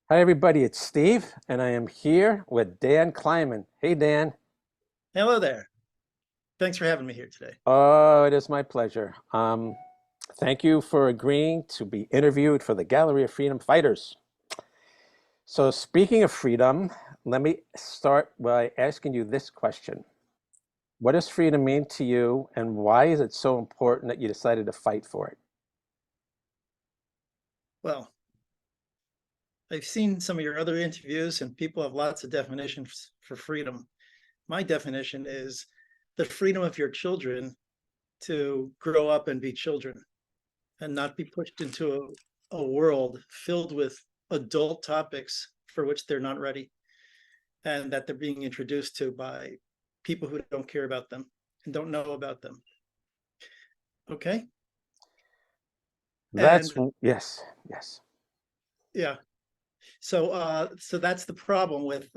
Hi, everybody. It's Steve, and I am here with Dan Kleinman. Hey, Dan. Hello there. Thanks for having me here today. Oh, it is my pleasure. Thank you for agreeing to be interviewed for the Gallery of Freedom Fighters. So, speaking of freedom, let me start by asking you this question. What does freedom mean to you, and why is it so important that you decided to fight for it? Well, I've seen some of your other interviews, and people have lots of definitions for freedom. My definition is the freedom of your children to grow up and be children and not be pushed into a world filled with adult topics for which they're not ready and that they're being introduced to by people who don't care about them and don't know about them. Okay. That's, And yes, yes. yeah, so that's the problem with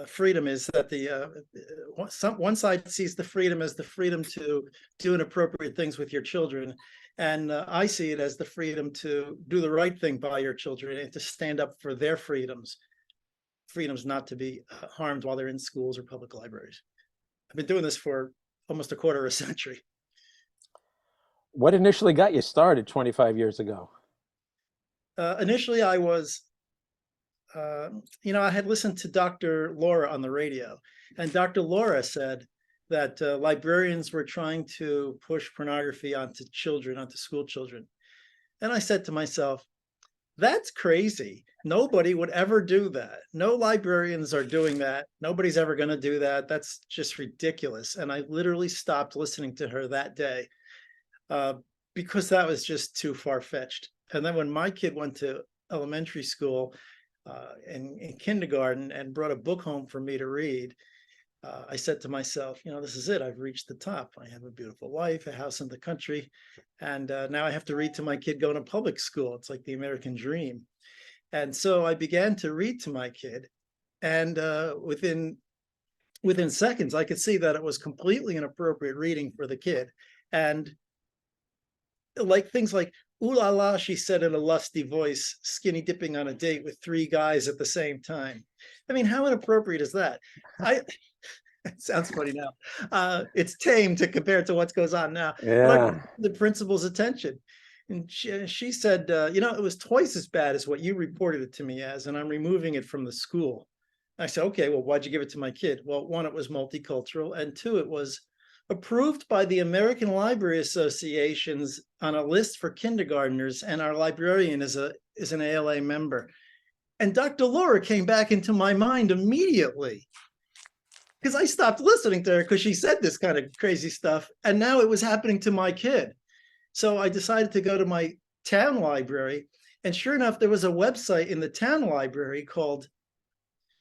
freedom, is that one side sees the freedom as the freedom to do inappropriate things with your children, and I see it as the freedom to do the right thing by your children and to stand up for their freedoms not to be harmed while they're in schools or public libraries. I've been doing this for almost a quarter of a century. What initially got you started 25 years ago? Initially, I was I had listened to Dr. Laura on the radio, and Dr. Laura said that librarians were trying to push pornography onto children, onto school children. And I said to myself, that's crazy. Nobody would ever do that. No librarians are doing that. Nobody's ever going to do that. That's just ridiculous. And I literally stopped listening to her that day uh, because that was just too far-fetched. And then when my kid went to elementary school, in kindergarten, and brought a book home for me to read, I said to myself, this is it. I've reached the top. I have a beautiful wife, a house in the country, and now I have to read to my kid going to public school. It's like the American dream. And so I began to read to my kid, and within seconds, I could see that it was completely inappropriate reading for the kid. And like things like, ooh la la, she said in a lusty voice, skinny dipping on a date with three guys at the same time. I mean, how inappropriate is that? I It sounds funny now. It's tame to compare to what goes on now. But I brought Yeah. the principal's attention. And she said, it was twice as bad as what you reported it to me as, and I'm removing it from the school. I said, okay, well, why'd you give it to my kid? Well, one, it was multicultural, and two, it was approved by the American Library Associations on a list for kindergartners, and our librarian is an ALA member. And Dr. Laura came back into my mind immediately because I stopped listening to her because she said this kind of crazy stuff, and now it was happening to my kid. So I decided to go to my town library, and sure enough, there was a website in the town library called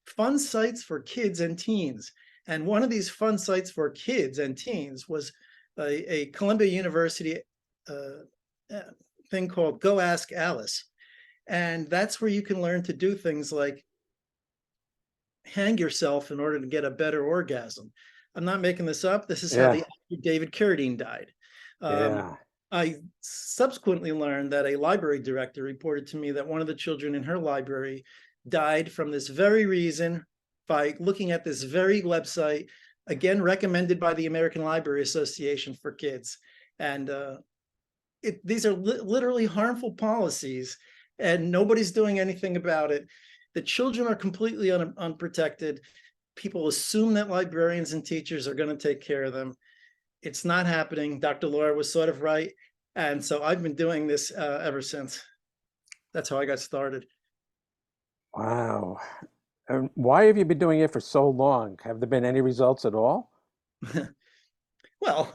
Fun Sites for Kids and Teens. And one of these fun sites for kids and teens was a Columbia University uh, thing called Go Ask Alice. And that's where you can learn to do things like hang yourself in order to get a better orgasm. I'm not making this up. This is how the Yeah. actor David Carradine died. Um, Yeah. I subsequently learned that a library director reported to me that one of the children in her library died from this very reason by looking at this very website, again recommended by the American Library Association for Kids. And these are literally harmful policies, and nobody's doing anything about it. The children are completely unprotected. People assume that librarians and teachers are going to take care of them. It's not happening. Dr. Laura was sort of right. And so I've been doing this ever since. That's how I got started. Wow. And why have you been doing it for so long? Have there been any results at all? Well,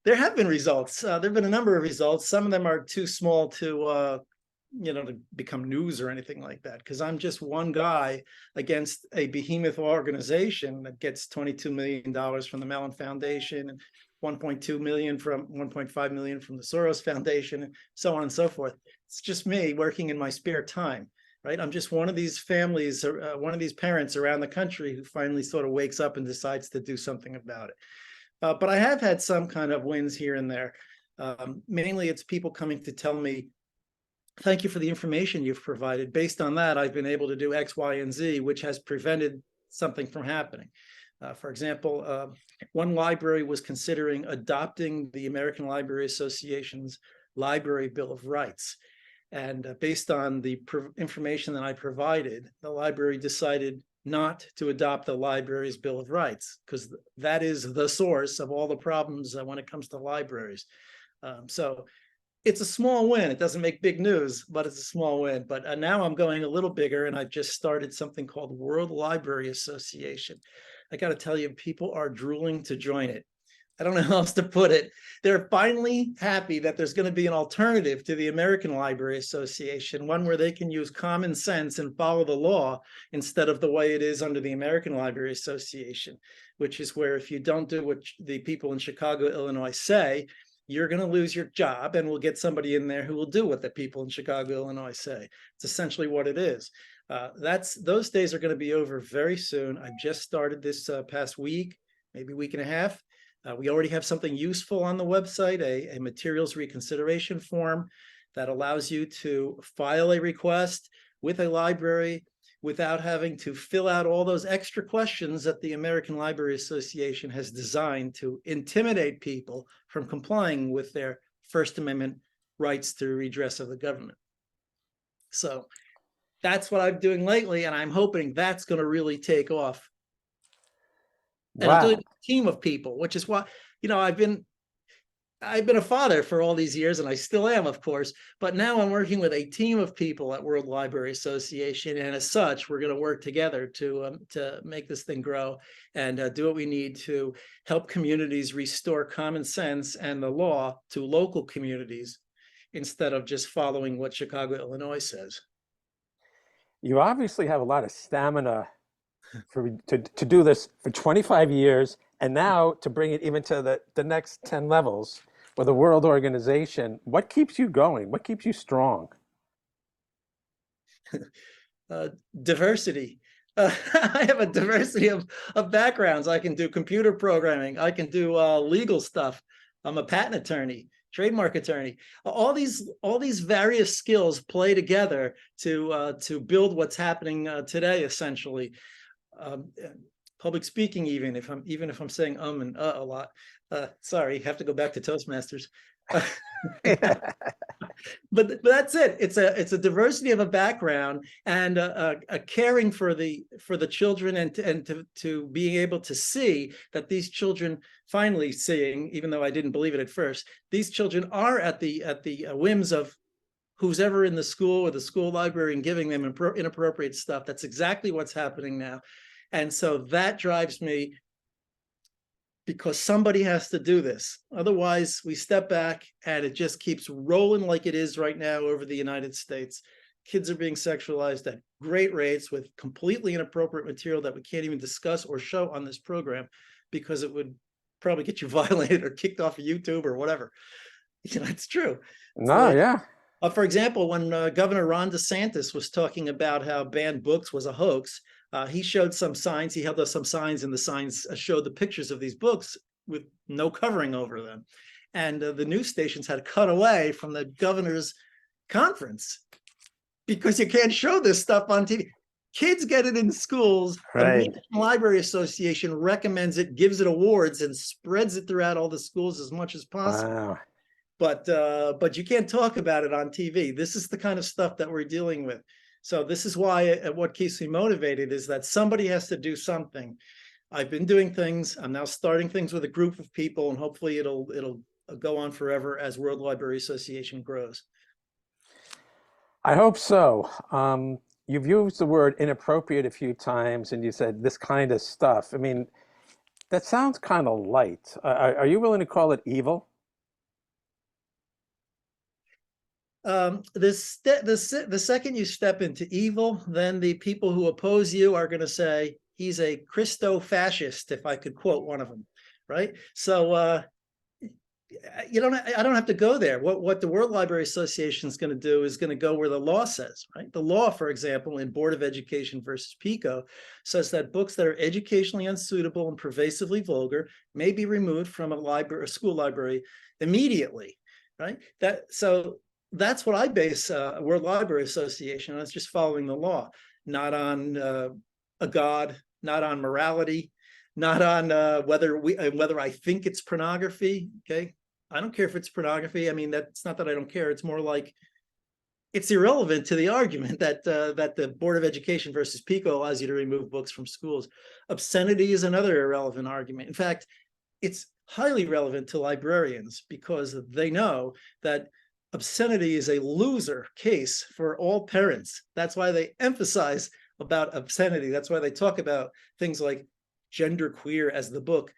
there have been results. There have been a number of results. Some of them are too small to become news or anything like that, because I'm just one guy against a behemoth organization that gets $22 million from the Mellon Foundation and 1.5 million from the Soros Foundation, and so on and so forth. It's just me working in my spare time, right? I'm just one of these families, one of these parents around the country who finally sort of wakes up and decides to do something about it. But I have had some kind of wins here and there. Mainly it's people coming to tell me thank you for the information you've provided. Based on that, I've been able to do X, Y, and Z, which has prevented something from happening. For example, one library was considering adopting the American Library Association's Library Bill of Rights. And based on the information that I provided, the library decided not to adopt the library's Bill of Rights, because that is the source of all the problems when it comes to libraries. So it's a small win. It doesn't make big news, but it's a small win. But now I'm going a little bigger, and I've just started something called World Library Association. I got to tell you, people are drooling to join it. I don't know how else to put it. They're finally happy that there's going to be an alternative to the American Library Association, one where they can use common sense and follow the law instead of the way it is under the American Library Association, which is where if you don't do what the people in Chicago, Illinois say, you're going to lose your job, and we'll get somebody in there who will do what the people in Chicago, Illinois say. It's essentially what it is. Those days are going to be over very soon. I just started this past week, maybe week and a half. We already have something useful on the website, a materials reconsideration form that allows you to file a request with a library without having to fill out all those extra questions that the American Library Association has designed to intimidate people from complying with their First Amendment rights to redress of the government. So that's what I'm doing lately, and I'm hoping that's going to really take off. And I'm doing a team of people, which is why, I've been a father for all these years, and I still am, of course, but now I'm working with a team of people at World Library Association, and as such, we're going to work together to make this thing grow and do what we need to help communities restore common sense and the law to local communities instead of just following what Chicago, Illinois says. You obviously have a lot of stamina to do this for 25 years, and now to bring it even to the next 10 levels with a world organization. What keeps you going? What keeps you strong? Diversity. I have a diversity of backgrounds. I can do computer programming. I can do legal stuff. I'm a patent attorney, trademark attorney. All these various skills play together to build what's happening today, essentially. Public speaking, even if I'm saying and a lot. Sorry, have to go back to Toastmasters. But that's it. It's a diversity of a background and a caring for the children and to being able to see that these children, finally seeing, even though I didn't believe it at first, these children are at the whims of who's ever in the school or the school library and giving them inappropriate stuff. That's exactly what's happening now. And so that drives me, because somebody has to do this. Otherwise, we step back and it just keeps rolling like it is right now over the United States. Kids are being sexualized at great rates with completely inappropriate material that we can't even discuss or show on this program because it would probably get you violated or kicked off of YouTube or whatever. It's true. No, yeah. For example, when Governor Ron DeSantis was talking about how banned books was a hoax, he showed some signs. He held up some signs, and the signs showed the pictures of these books with no covering over them. And the news stations had to cut away from the governor's conference because you can't show this stuff on TV. Kids get it in schools. Right. The National Library Association recommends it, gives it awards, and spreads it throughout all the schools as much as possible. Wow. But you can't talk about it on TV. This is the kind of stuff that we're dealing with. So this is why what keeps me motivated is that somebody has to do something. I've been doing things. I'm now starting things with a group of people, and hopefully it'll go on forever as World Library Association grows. I hope so. You've used the word inappropriate a few times, and you said this kind of stuff. I mean, that sounds kind of light. Are you willing to call it evil? The second you step into evil, then the people who oppose you are going to say he's a Christo-fascist, if I could quote one of them, right? So I don't have to go there. What the World Library Association is going to do is going to go where the law says, right? The law, for example, in Board of Education versus PICO, says that books that are educationally unsuitable and pervasively vulgar may be removed from a school library immediately, right? So that's what I base World Library Association on. It's just following the law, not on a God, not on morality, not on whether I think it's pornography. Okay, I don't care if it's pornography. I mean, that's not that I don't care. It's more like it's irrelevant to the argument that that the Board of Education versus PICO allows you to remove books from schools. Obscenity is another irrelevant argument. In fact, it's highly relevant to librarians because they know that obscenity is a loser case for all parents. That's why they emphasize about obscenity. That's why they talk about things like genderqueer as the book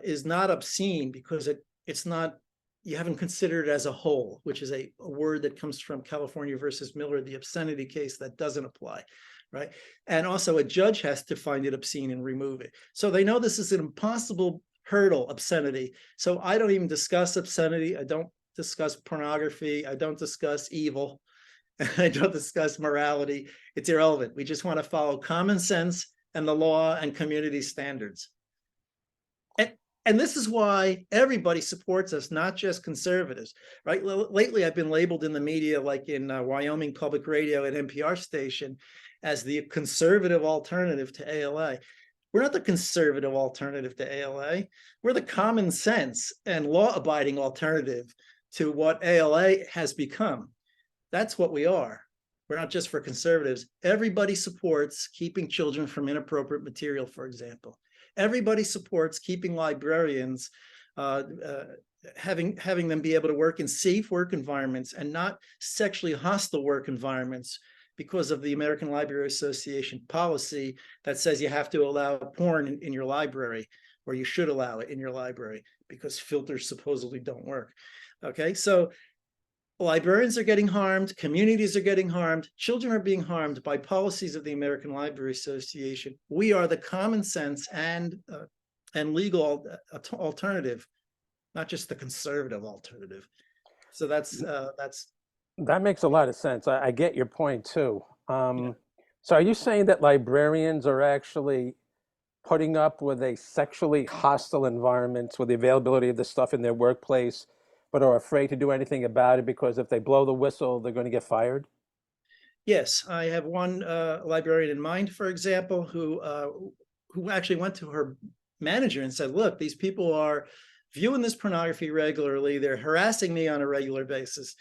is not obscene because it's not, you haven't considered it as a whole, which is a word that comes from California versus Miller, the obscenity case that doesn't apply, right? And also a judge has to find it obscene and remove it. So they know this is an impossible hurdle, obscenity. So I don't even discuss obscenity. I don't discuss pornography. I don't discuss evil. I don't discuss morality. It's irrelevant. We just want to follow common sense and the law and community standards. And this is why everybody supports us, not just conservatives, right? Lately, I've been labeled in the media, like in Wyoming Public Radio at NPR station, as the conservative alternative to ALA. We're not the conservative alternative to ALA. We're the common sense and law-abiding alternative to what ALA has become. That's what we are. We're not just for conservatives. Everybody supports keeping children from inappropriate material, for example. Everybody supports keeping librarians, having them be able to work in safe work environments and not sexually hostile work environments, because of the American Library Association policy that says you have to allow porn in your library, or you should allow it in your library because filters supposedly don't work. Okay, so librarians are getting harmed, communities are getting harmed, children are being harmed by policies of the American Library Association. We are the common sense and legal alternative, not just the conservative alternative. So That makes a lot of sense. I get your point too. yeah. So are you saying that librarians are actually putting up with a sexually hostile environment with the availability of this stuff in their workplace, but are afraid to do anything about it because if they blow the whistle, they're going to get fired? Yes, I have one librarian in mind, for example, who actually went to her manager and said, "Look, these people are viewing this pornography regularly. They're harassing me on a regular basis.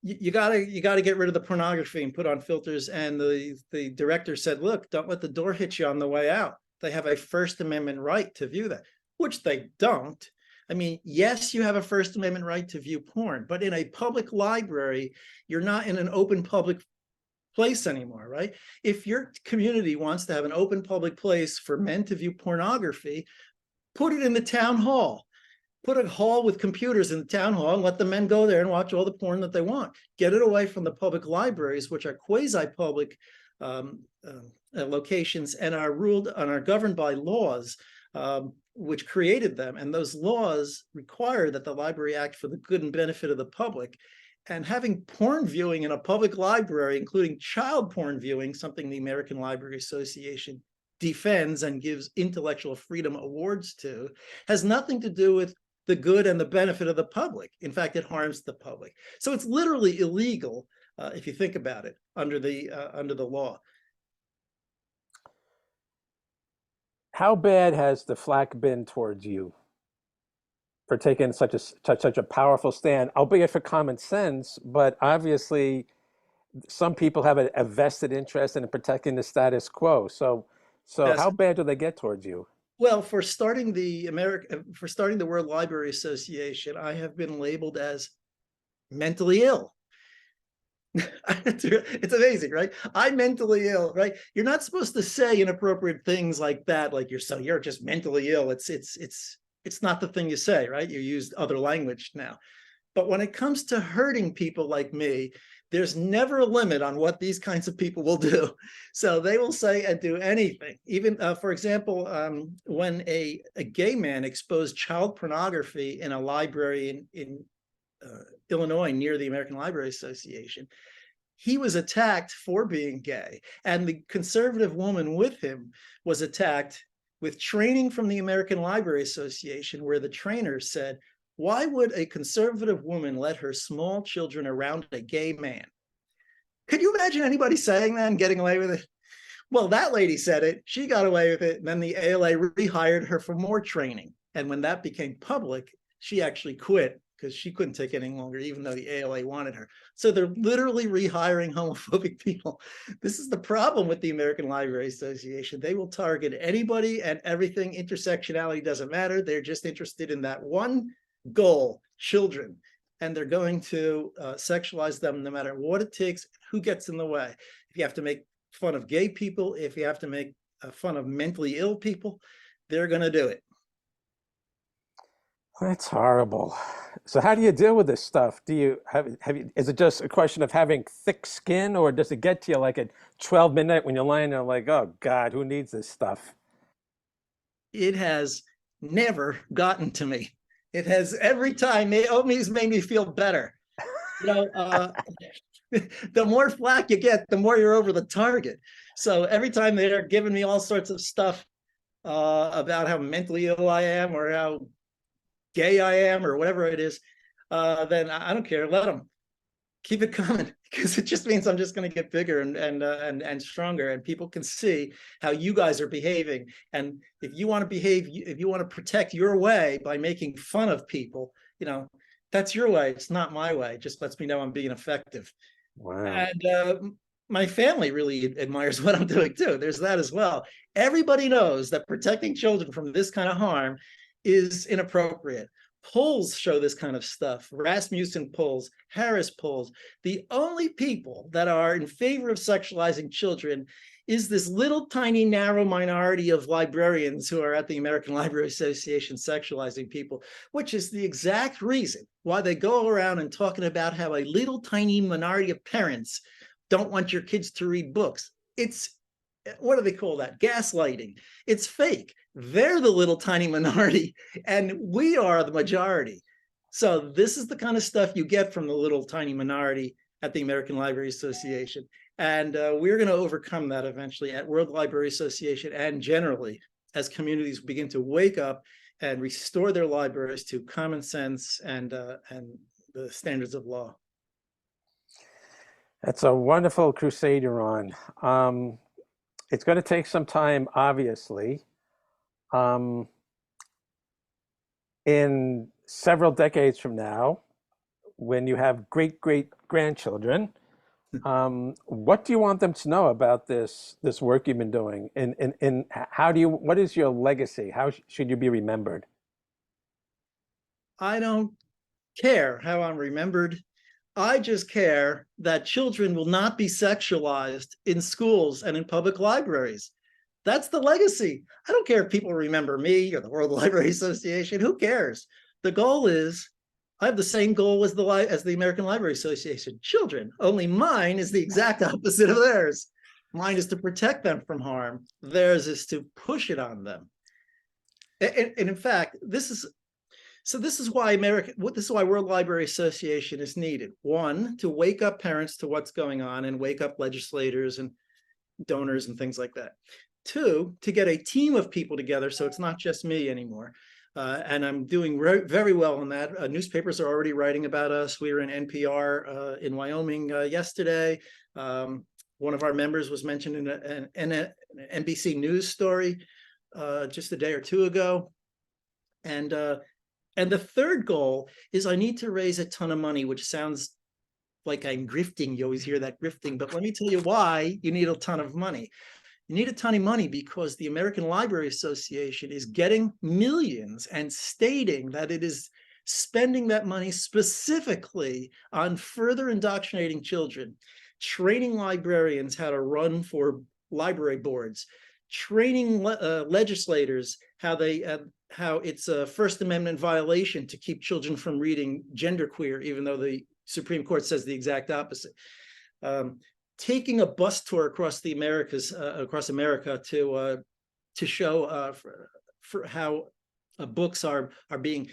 You gotta get rid of the pornography and put on filters." And the director said, "Look, don't let the door hit you on the way out. They have a First Amendment right to view that," which they don't. I mean, yes, you have a First Amendment right to view porn, but in a public library, you're not in an open public place anymore, right? If your community wants to have an open public place for men to view pornography, put it in the town hall. Put a hall with computers in the town hall and let the men go there and watch all the porn that they want. Get it away from the public libraries, which are quasi-public locations and are ruled and are governed by laws which created them. And those laws require that the library act for the good and benefit of the public. And having porn viewing in a public library, including child porn viewing, something the American Library Association defends and gives intellectual freedom awards to, has nothing to do with the good and the benefit of the public. In fact, it harms the public. So it's literally illegal if you think about it under the law. How bad has the flack been towards you for taking such a powerful stand, albeit for common sense, but obviously some people have a vested interest in protecting the status quo. So Yes. how bad do they get towards you? Well, for starting the World Library Association, I have been labeled as mentally ill. It's amazing, right? I'm mentally ill, right? You're not supposed to say inappropriate things like that, like you're just mentally ill. It's not the thing you say, right? You use other language now. But when it comes to hurting people like me, there's never a limit on what these kinds of people will do. So they will say and do anything. Even, for example, when a gay man exposed child pornography in a library in Illinois near the American Library Association, he was attacked for being gay. And the conservative woman with him was attacked with training from the American Library Association, where the trainer said, Why would a conservative woman let her small children around a gay man? Could you imagine anybody saying that and getting away with it? Well, that lady said it. She got away with it. And then the ALA rehired her for more training. And when that became public, she actually quit because she couldn't take it any longer, even though the ALA wanted her. So they're literally rehiring homophobic people. This is the problem with the American Library Association. They will target anybody and everything. Intersectionality doesn't matter. They're just interested in that one goal, children. And they're going to sexualize them no matter what it takes, who gets in the way. If you have to make fun of gay people, if you have to make fun of mentally ill people, they're going to do it. That's horrible. So how do you deal with this stuff? Do you have you, is it just a question of having thick skin, or does it get to you like at 12 midnight when you're lying there like, oh God, who needs this stuff? It has never gotten to me. It has every time. It always made me feel better. You know, the more flack you get, the more you're over the target. So every time they're giving me all sorts of stuff about how mentally ill I am or how gay I am or whatever it is, then I don't care. Let them keep it coming, because it just means I'm just going to get bigger and stronger, and people can see how you guys are behaving. And if you want to behave, if you want to protect your way by making fun of people, you know, that's your way. It's not my way. It just lets me know I'm being effective. Wow. And my family really admires what I'm doing too. There's that as well. Everybody knows that protecting children from this kind of harm is inappropriate. Polls show this kind of stuff. Rasmussen polls, Harris polls. The only people that are in favor of sexualizing children is this little tiny narrow minority of librarians who are at the American Library Association sexualizing people, which is the exact reason why they go around and talking about how a little tiny minority of parents don't want your kids to read books. It's, what do they call that? Gaslighting. It's fake. They're the little tiny minority and we are the majority. So this is the kind of stuff you get from the little tiny minority at the American Library Association. And we're going to overcome that eventually at World Library Association and generally as communities begin to wake up and restore their libraries to common sense and the standards of law. That's a wonderful crusade you're on. It's going to take some time, obviously. Um, in several decades from now, when you have great great grandchildren, what do you want them to know about this work you've been doing? And how do you, what is your legacy? How should you be remembered? I don't care how I'm remembered. I just care that children will not be sexualized in schools and in public libraries. That's the legacy. I don't care if people remember me or the World Library Association. Who cares? The goal is, I have the same goal as the American Library Association. Children, only mine is the exact opposite of theirs. Mine is to protect them from harm. Theirs is to push it on them. And in fact, this is why this is why World Library Association is needed. One, to wake up parents to what's going on and wake up legislators and donors and things like that. Two, to get a team of people together so it's not just me anymore. And I'm doing very well on that. Newspapers are already writing about us. We were in NPR in Wyoming yesterday. One of our members was mentioned in an NBC News story just a day or two ago. And the third goal is I need to raise a ton of money, which sounds like I'm grifting. You always hear that grifting, but let me tell you why you need a ton of money. You need a ton of money because the American Library Association is getting millions and stating that it is spending that money specifically on further indoctrinating children, training librarians how to run for library boards, training legislators how it's a First Amendment violation to keep children from reading genderqueer, even though the Supreme Court says the exact opposite. Taking a bus tour across the Americas, across America, to show for how books are being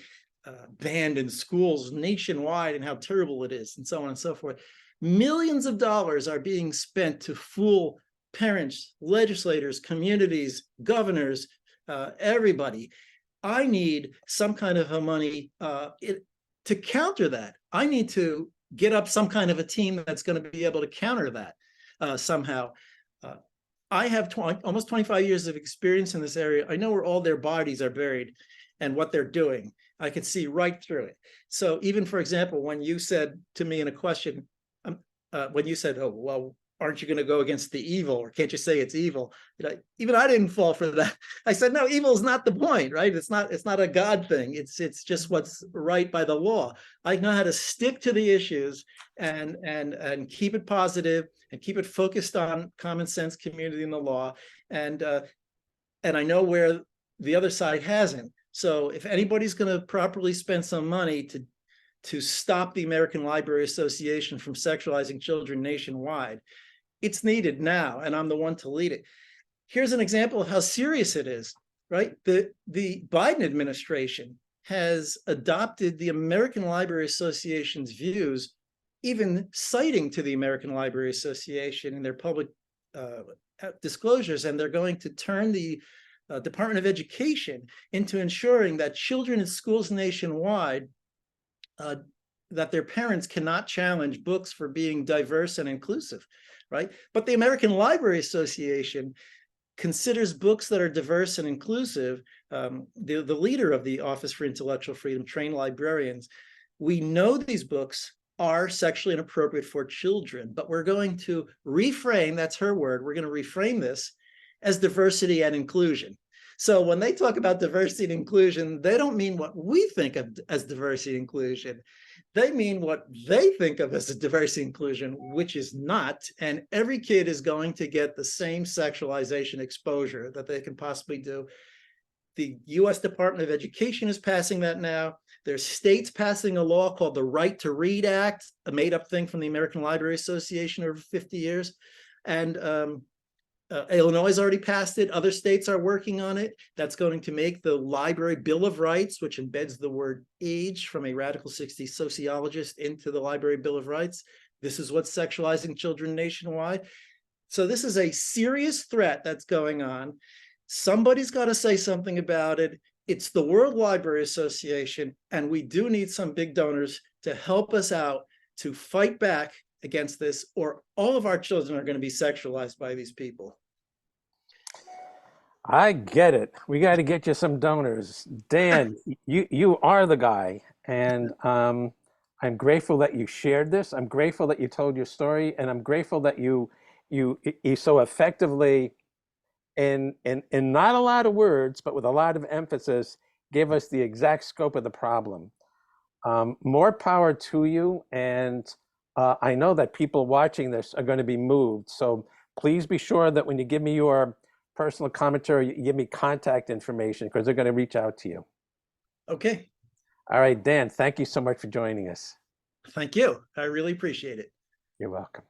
banned in schools nationwide and how terrible it is, and so on and so forth. Millions of dollars are being spent to fool parents, legislators, communities, governors, everybody. I need some kind of a money to counter that. I need to get up some kind of a team that's going to be able to counter that somehow. Uh, I have almost 25 years of experience in this area. I know where all their bodies are buried and what they're doing. I could see right through it. So even, for example, when you said to me in a question, when you said, oh, well, aren't you going to go against the evil, or can't you say it's evil? Even I didn't fall for that. I said, no, evil is not the point, right? It's not a God thing. It's just what's right by the law. I know how to stick to the issues and keep it positive and keep it focused on common sense, community, and the law. And I know where the other side hasn't. So if anybody's going to properly spend some money to stop the American Library Association from sexualizing children nationwide, it's needed now, and I'm the one to lead it. Here's an example of how serious it is, right? The Biden administration has adopted the American Library Association's views, even citing to the American Library Association in their public disclosures, and they're going to turn the Department of Education into ensuring that children in schools nationwide that their parents cannot challenge books for being diverse and inclusive, right? But the American Library Association considers books that are diverse and inclusive. The leader of the Office for Intellectual Freedom, trained librarians, we know these books are sexually inappropriate for children, but we're going to reframe, that's her word, we're going to reframe this as diversity and inclusion. So when they talk about diversity and inclusion, they don't mean what we think of as diversity and inclusion. They mean what they think of as a diversity and inclusion, which is not. And every kid is going to get the same sexualization exposure that they can possibly do. The US Department of Education is passing that now. There's states passing a law called the Right to Read Act, a made-up thing from the American Library Association over 50 years. And Illinois has already passed it. Other states are working on it. That's going to make the Library Bill of Rights, which embeds the word age from a radical 60s sociologist into the Library Bill of Rights. This is what's sexualizing children nationwide. So this is a serious threat that's going on. Somebody's got to say something about it. It's the World Library Association, and we do need some big donors to help us out to fight back against this, or all of our children are going to be sexualized by these people. I get it. We got to get you some donors. Dan, you are the guy, and I'm grateful that you shared this. I'm grateful that you told your story, and I'm grateful that you so effectively, in not a lot of words, but with a lot of emphasis, gave us the exact scope of the problem. More power to you, and I know that people watching this are going to be moved. So please be sure that when you give me your personal commentary, you give me contact information, because they're going to reach out to you. Okay. All right, Dan, thank you so much for joining us. Thank you. I really appreciate it. You're welcome.